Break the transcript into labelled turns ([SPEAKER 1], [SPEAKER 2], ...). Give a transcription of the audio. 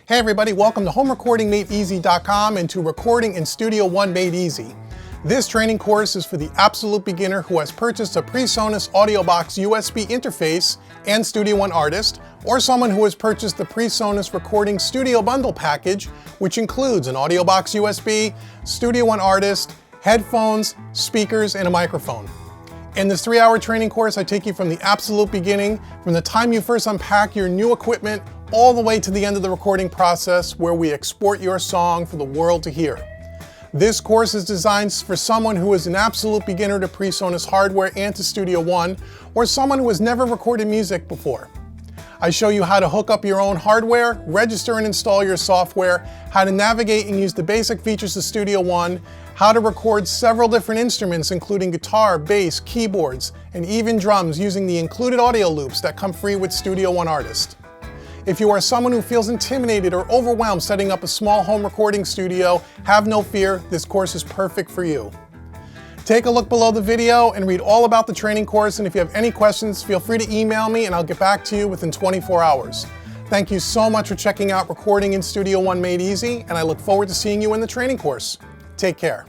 [SPEAKER 1] Hey everybody, welcome to HomeRecordingMadeEasy.com and to Recording in Studio One Made Easy. This training course is for the absolute beginner who has purchased a PreSonus AudioBox USB interface and Studio One Artist, or someone who has purchased the PreSonus Recording Studio Bundle package, which includes an AudioBox USB, Studio One Artist, headphones, speakers, and a microphone. In this 3-hour training course, I take you from the absolute beginning, from the time you first unpack your new equipment, all the way to the end of the recording process where we export your song for the world to hear. This course is designed for someone who is an absolute beginner to PreSonus hardware and to Studio One, or someone who has never recorded music before. I show you how to hook up your own hardware, register and install your software, how to navigate and use the basic features of Studio One, how to record several different instruments including guitar, bass, keyboards, and even drums using the included audio loops that come free with Studio One Artist. If you are someone who feels intimidated or overwhelmed setting up a small home recording studio, have no fear, this course is perfect for you. Take a look below the video and read all about the training course, and if you have any questions, feel free to email me and I'll get back to you within 24 hours. Thank you so much for checking out Recording in Studio One Made Easy, and I look forward to seeing you in the training course. Take care.